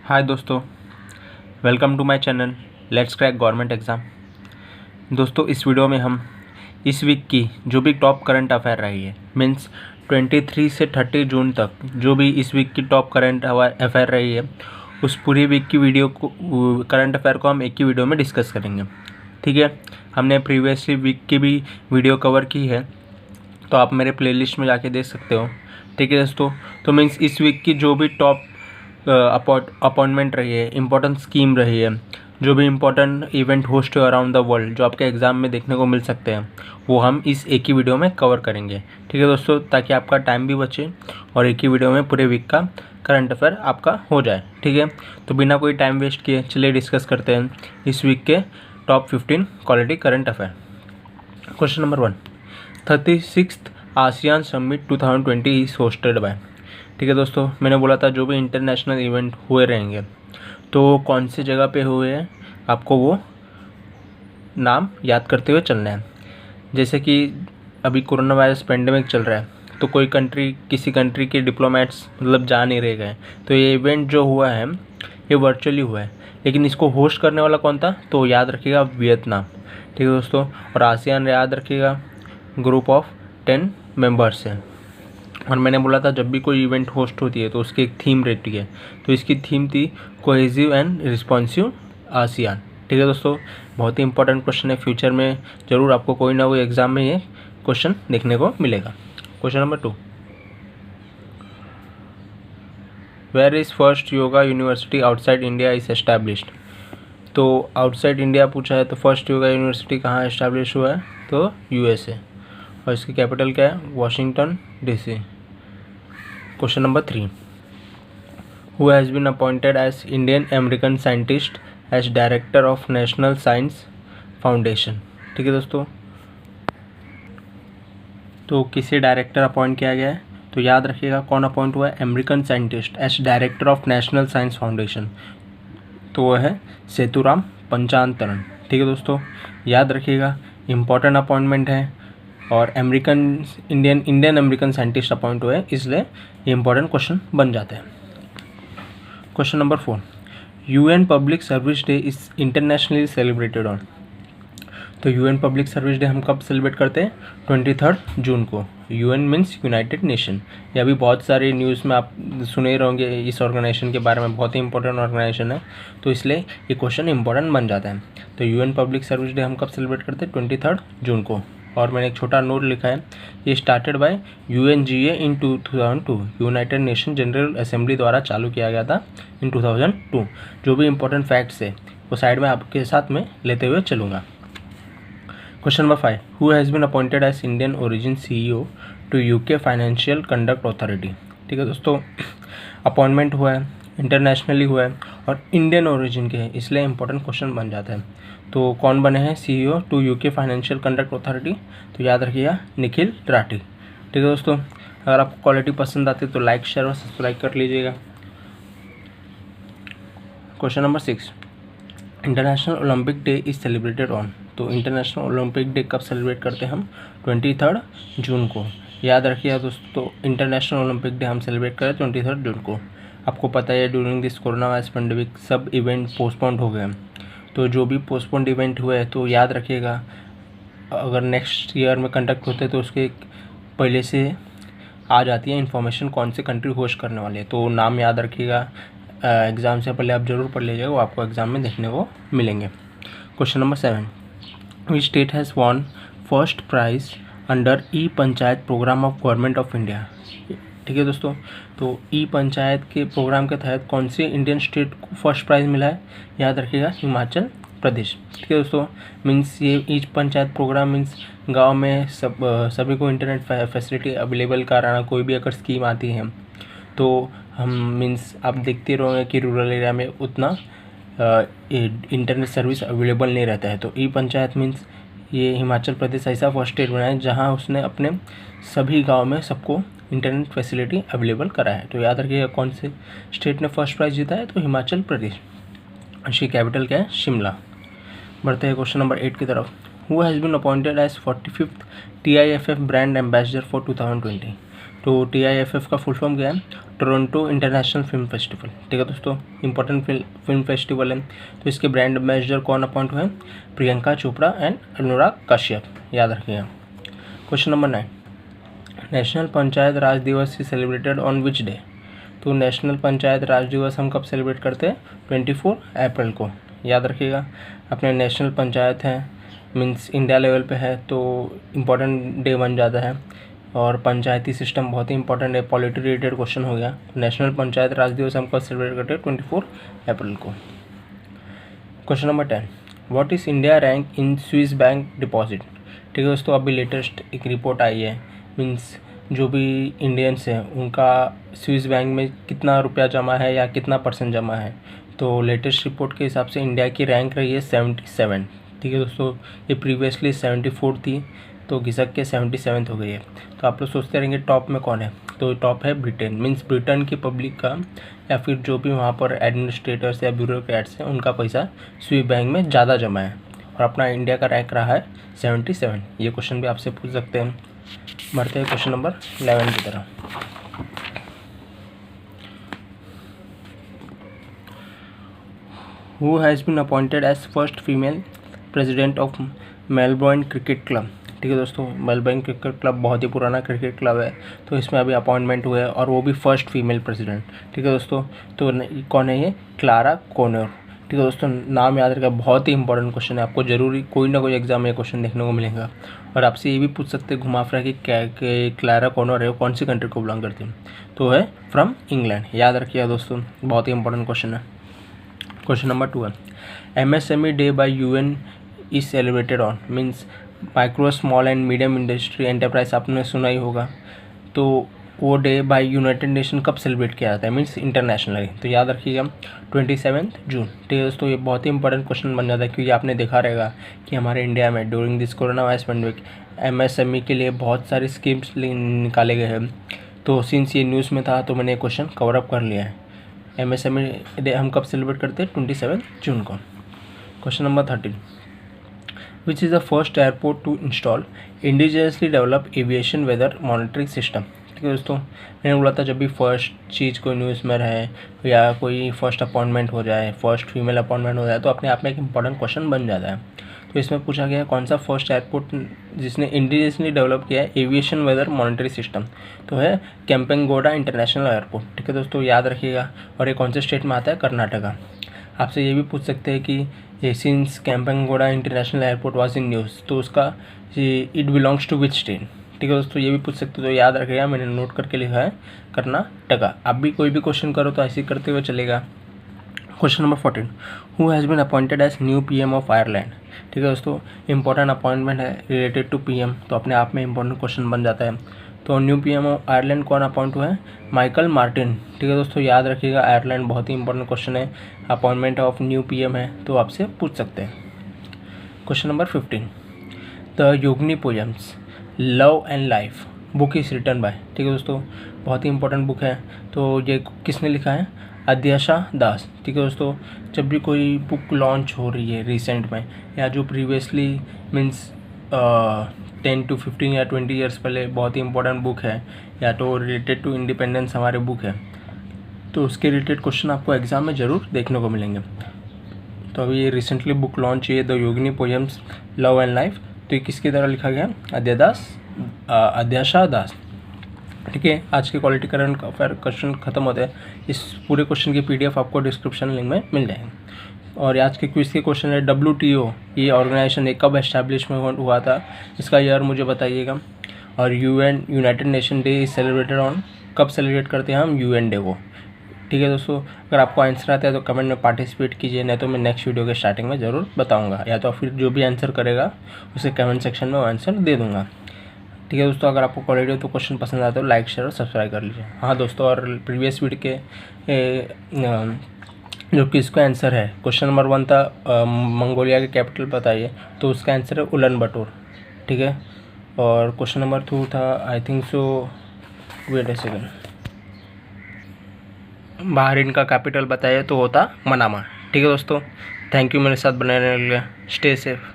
हाय दोस्तों, welcome to my channel let's crack government exam. दोस्तों, इस वीडियो में हम इस वीक की जो भी टॉप करंट अफेयर रही है मीन्स 23 से 30 जून तक जो भी इस वीक की टॉप करंट अफेयर रही है उस पूरी वीक की वीडियो को करंट अफेयर को हम एक ही वीडियो में डिस्कस करेंगे। ठीक है, हमने प्रीवियसली वीक की भी वीडियो कवर की है, तो आप मेरे प्लेलिस्ट में जाके देख सकते हो। ठीक है दोस्तों, तो मीन्स इस वीक की जो भी टॉप अपॉइंटमेंट रही है, इम्पोर्टेंट स्कीम रही है, जो भी इम्पोर्टेंट इवेंट होस्ट हुए अराउंड द वर्ल्ड जो आपके एग्ज़ाम में देखने को मिल सकते हैं, वो हम इस एक ही वीडियो में कवर करेंगे। ठीक है दोस्तों, ताकि आपका टाइम भी बचे और एक ही वीडियो में पूरे वीक का करंट अफेयर आपका हो जाए। ठीक है, तो बिना कोई टाइम वेस्ट किए चलिए डिस्कस करते हैं इस वीक के top 15 quality current affair. Question number 1, 36th ASEAN summit 2020 is hosted by. ठीक है दोस्तों, मैंने बोला था जो भी इंटरनेशनल इवेंट हुए रहेंगे तो कौन सी जगह पे हुए हैं आपको वो नाम याद करते हुए चलना है। जैसे कि अभी कोरोना वायरस पेंडेमिक चल रहा है तो कोई कंट्री, किसी कंट्री के डिप्लोमेट्स मतलब जा नहीं रह गए, तो ये इवेंट जो हुआ है ये वर्चुअली हुआ है, लेकिन इसको होस्ट करने वाला कौन था तो याद रखिएगा वियतनाम। ठीक है दोस्तों, और आसियान याद रखिएगा ग्रुप ऑफ 10 मेंबर्स हैं। और मैंने बोला था जब भी कोई इवेंट होस्ट होती है तो उसकी एक थीम रहती है, तो इसकी थीम थी कोहेसिव एंड रिस्पॉन्सिव आसियान। ठीक है दोस्तों, बहुत ही इंपॉर्टेंट क्वेश्चन है, फ्यूचर में ज़रूर आपको कोई ना कोई एग्जाम में ये क्वेश्चन देखने को मिलेगा। Question number 2, where is first yoga university outside India is established. तो आउटसाइड इंडिया पूछा है तो फर्स्ट योगा यूनिवर्सिटी कहाँ एस्टैब्लिश हुआ है तो यूएसए, और इसकी कैपिटल क्या है Washington DC. Question number 3, who has been appointed as Indian American scientist as director of National Science Foundation. ठीक है दोस्तों, तो किसे डायरेक्टर अपॉइंट किया गया है तो याद रखिएगा कौन अपॉइंट हुआ है, American scientist as director of National Science Foundation, तो वह है सेतुराम पंचानतरन। ठीक है दोस्तों, याद रखिएगा इम्पॉर्टेंट अपॉइंटमेंट है और इंडियन अमेरिकन साइंटिस्ट अपॉइंट हुए, इसलिए ये इंपॉर्टेंट क्वेश्चन बन जाते हैं। Question number 4, UN public service day is internationally celebrated on. तो यूएन पब्लिक सर्विस डे हम कब सेलिब्रेट करते हैं 23 जून को। यूएन मीन्स यूनाइटेड नेशन, ये अभी बहुत सारे न्यूज़ में आप सुने रहोगे इस ऑर्गेनाइजेशन के बारे में, बहुत ही इंपॉर्टेंट ऑर्गेनाइजेशन है, तो इसलिए ये क्वेश्चन इंपॉर्टेंट बन जाता है। तो यूएन पब्लिक सर्विस डे हम कब सेलिब्रेट करते हैं 23 जून को। और मैंने एक छोटा नोट लिखा है, ये started by UNGA in 2002, United nation general assembly द्वारा चालू किया गया था इन 2002। जो भी इंपॉर्टेंट फैक्ट्स है वो साइड में आपके साथ में लेते हुए चलूँगा। Question number 5, who has been appointed as Indian origin CEO to UK Financial Conduct Authority. ठीक है दोस्तों, अपॉइंटमेंट हुआ है, इंटरनेशनली हुआ है और इंडियन ओरिजिन के हैं, इसलिए इंपॉर्टेंट क्वेश्चन बन जाता है। तो कौन बने हैं CEO to UK Financial Conduct Authority, तो याद रखिएगा निखिल राठी। ठीक है दोस्तों, अगर आपको क्वालिटी पसंद आती है तो लाइक शेयर और सब्सक्राइब कर लीजिएगा। Question number 6, international Olympic day is celebrated on. तो इंटरनेशनल ओलंपिक डे कब सेलिब्रेट करते हैं हम 23 जून को। याद रखिएगा दोस्तों, इंटरनेशनल ओलंपिक डे हम सेलिब्रेट करें 23 जून को। आपको पता है during this corona virus pandemic सब इवेंट पोस्टपोन्ड हो गए हैं, तो जो भी पोस्टपोन्ड इवेंट हुए तो याद रखिएगा अगर नेक्स्ट ईयर में कंडक्ट होते तो उसके पहले से आ जाती है इन्फॉर्मेशन कौन से कंट्री होस्ट करने वाले हैं, तो नाम याद रखिएगा, एग्ज़ाम से पहले आप ज़रूर पढ़ लीजिएगा, वो आपको एग्ज़ाम में देखने को मिलेंगे। Question number 7, which state has won first prize under e panchayat programme of government of India. ठीक है दोस्तों, तो ई पंचायत के प्रोग्राम के तहत कौन से इंडियन स्टेट को फर्स्ट प्राइज़ मिला है, याद रखिएगा हिमाचल प्रदेश। ठीक है दोस्तों, मीन्स ये ई पंचायत प्रोग्राम मीन्स गांव में सभी को इंटरनेट फैसिलिटी अवेलेबल कराना, कोई भी अगर स्कीम आती है तो हम मीन्स आप देखते रहोगे कि रूरल एरिया में उतना इंटरनेट सर्विस अवेलेबल नहीं रहता है, तो ई पंचायत मीन्स ये हिमाचल प्रदेश ऐसा फर्स्ट स्टेट बना है जहाँ उसने अपने सभी गांव में सबको इंटरनेट फैसिलिटी अवेलेबल करा है। तो याद रखिएगा कौन से स्टेट ने फर्स्ट प्राइज़ जीता है तो हिमाचल प्रदेश, इसकी कैपिटल क्या है शिमला। बढ़ते हैं क्वेश्चन नंबर 8 की तरफ, who has been appointed as 45th TIFF brand ambassador for 2020। तो TIFF का फुल फॉर्म क्या है? Toronto International Film Festival. ठीक है दोस्तों, इंपॉर्टेंट फिल्म फेस्टिवल है। तो इसके ब्रांड एम्बेसडर कौन अपॉइंट हुए? प्रियंका चोपड़ा एंड अनुराग कश्यप, याद रखिएगा। क्वेश्चन नंबर 9, नेशनल पंचायत राज दिवस is celebrated on which day? तो नेशनल पंचायत राज दिवस हम कब सेलिब्रेट करते हैं? 24 अप्रैल को, याद रखिएगा। अपने नेशनल पंचायत है, मीन्स इंडिया लेवल पे है, तो इम्पोर्टेंट डे बन जाता है। और पंचायती सिस्टम बहुत ही इंपॉर्टेंट है, पॉलिटी रिलेटेड क्वेश्चन हो गया। नेशनल पंचायत राज दिवस हम कब सेलिब्रेट करते हैं? 24 अप्रैल को। Question number 10, what is India rank in Swiss bank deposit? ठीक है दोस्तों, अभी लेटेस्ट एक रिपोर्ट आई है, मीन्स जो भी इंडियंस हैं उनका स्विस बैंक में कितना रुपया जमा है या कितना परसेंट जमा है। तो लेटेस्ट रिपोर्ट के हिसाब से इंडिया की रैंक रही है 77। ठीक है दोस्तों, ये प्रीवियसली 74 थी, तो घिसक के 77 हो गई है। तो आप लोग सोचते रहेंगे टॉप में कौन है, तो टॉप है ब्रिटेन, मीन्स ब्रिटेन की पब्लिक का या फिर जो भी वहाँ पर एडमिनिस्ट्रेटर्स या ब्यूरोक्रेट्स हैं उनका पैसा स्विस बैंक में ज़्यादा जमा है। और अपना इंडिया का रैंक रहा है 77। ये क्वेश्चन भी आपसे पूछ सकते हैं। बढ़ते हैं क्वेश्चन नंबर 11 की तरफ। Who has been appointed as first female president of Melbourne Cricket Club? ठीक है दोस्तों, मेलबर्न क्रिकेट क्लब बहुत ही पुराना क्रिकेट क्लब है, तो इसमें अभी अपॉइंटमेंट हुआ है और वो भी फर्स्ट फीमेल प्रेसिडेंट। ठीक है दोस्तों, तो कौन है ये? Clara Conor. ठीक है दोस्तों, नाम याद रखिएगा, बहुत ही इंपॉर्टेंट क्वेश्चन है, आपको जरूरी कोई ना कोई एग्जाम में क्वेश्चन देखने को मिलेगा। और आपसे ये भी पूछ सकते हैं घुमा फिरा कि क्लारा कोनर है वो कौन सी कंट्री को बिलोंग करती है? तो है फ्रॉम इंग्लैंड, याद रखिएगा दोस्तों, बहुत ही इंपॉर्टेंट क्वेश्चन है। क्वेश्चन नंबर 2 है MSME day by UN is celebrated on, means micro small and medium industry enterprise, आपने सुना ही होगा। तो वो डे बाय यूनाइटेड नेशन कब सेलिब्रेट किया जाता है, मीन्स इंटरनेशनली? तो याद रखिएगा 27 जून। ठीक है दोस्तों, ये बहुत ही इंपॉर्टेंट क्वेश्चन बन जाता है, क्योंकि आपने देखा रहेगा कि हमारे इंडिया में during this corona virus pandemic MSME के लिए बहुत सारी स्कीम्स निकाले गए हैं। तो सिंस ये न्यूज़ में था तो मैंने क्वेश्चन कवर अप कर लिया है। MSME डे हम कब सेलिब्रेट करते हैं? 27 जून को। Question number 13, which is the first airport to install indigenously develop aviation weather monitoring system? ठीक है दोस्तों, मैंने बोला था जब भी फर्स्ट चीज़ कोई न्यूज़ में रहे या कोई फर्स्ट अपॉइंटमेंट हो जाए, फर्स्ट फीमेल अपॉइंटमेंट हो जाए, तो अपने आप में एक इंपॉर्टेंट क्वेश्चन बन जाता है। तो इसमें पूछा गया है कौन सा फर्स्ट एयरपोर्ट जिसने इंडिजिनियसली डेवलप किया है एविएशन वेदर मॉनिटरिंग सिस्टम? तो है केम्पेगौड़ा इंटरनेशनल एयरपोर्ट। ठीक है दोस्तों, याद रखिएगा। और ये कौन से स्टेट में आता है? कर्नाटका। आपसे ये भी पूछ सकते हैं कि since Kempegowda international airport was in news, तो उसका it belongs to which state? ठीक है दोस्तों, ये भी पूछ सकते हो, तो याद रखिएगा, मैंने नोट करके लिखा है कर्नाटका। आप भी कोई भी क्वेश्चन करो तो ऐसे ही करते हुए चलेगा। Question number 14, who has been appointed as new PM of Ireland? ठीक है दोस्तों, इंपॉर्टेंट अपॉइंटमेंट है रिलेटेड टू PM, तो अपने आप में इंपॉर्टेंट क्वेश्चन बन जाता है। तो न्यू PM ऑफ आयरलैंड कौन अपॉइंट हुआ है? Michael Martin. ठीक है दोस्तों, याद रखिएगा, आयरलैंड बहुत ही इंपॉर्टेंट क्वेश्चन है, अपॉइंटमेंट ऑफ न्यू PM है, तो आपसे पूछ सकते हैं। Question number 15, the Yogini poems love and life book is written by? ठीक है दोस्तों, बहुत ही इंपॉर्टेंट बुक है। तो ये किसने लिखा है? अध्याशा दास। ठीक है दोस्तों, जब भी कोई बुक लॉन्च हो रही है रिसेंट में, या जो प्रीवियसली मीन्स 10 to 15 या 20 ईयर्स पहले बहुत ही इंपॉर्टेंट बुक है, या तो रिलेटेड टू इंडिपेंडेंस हमारे बुक है, तो उसके रिलेटेड क्वेश्चन आपको एग्जाम में ज़रूर देखने को मिलेंगे। तो अभी ये रिसेंटली बुक लॉन्च हुई है, the Yogini poems love and life. तो ये किसके द्वारा लिखा गया? अध्याशा दास। ठीक है, आज के क्वालिटी करंट अफेयर क्वेश्चन खत्म होते हैं। इस पूरे क्वेश्चन की PDF आपको डिस्क्रिप्शन लिंक में मिल जाएंगे। और आज के क्विज के क्वेश्चन है WTO, ये ऑर्गेनाइजेशन एक कब एस्टैब्लिशमेंट हुआ था, इसका ईयर मुझे बताइएगा। और United nation day is celebrated on, कब सेलिब्रेट करते हैं हम? UN डे को। ठीक है दोस्तों, अगर आपको आंसर आता है तो कमेंट में पार्टिसिपेट कीजिए, नहीं तो मैं नेक्स्ट वीडियो के स्टार्टिंग में ज़रूर बताऊंगा, या तो फिर जो भी आंसर करेगा उसे कमेंट सेक्शन में वो आंसर दे दूंगा। ठीक है दोस्तों, अगर आपको क्वालिटी तो क्वेश्चन पसंद आता है तो लाइक शेयर और सब्सक्राइब कर लीजिए। हाँ दोस्तों, और प्रीवियस वीडियो के जो किसका आंसर है, क्वेश्चन नंबर 1 था मंगोलिया के कैपिटल बताइए, तो उसका आंसर है उलन बटोर। ठीक है, और क्वेश्चन नंबर 2 था I think so, wait a second, Bahrain का कैपिटल बताइए, तो होता मनामा। ठीक है दोस्तों, थैंक यू मेरे साथ बनाने के लिए, स्टे सेफ।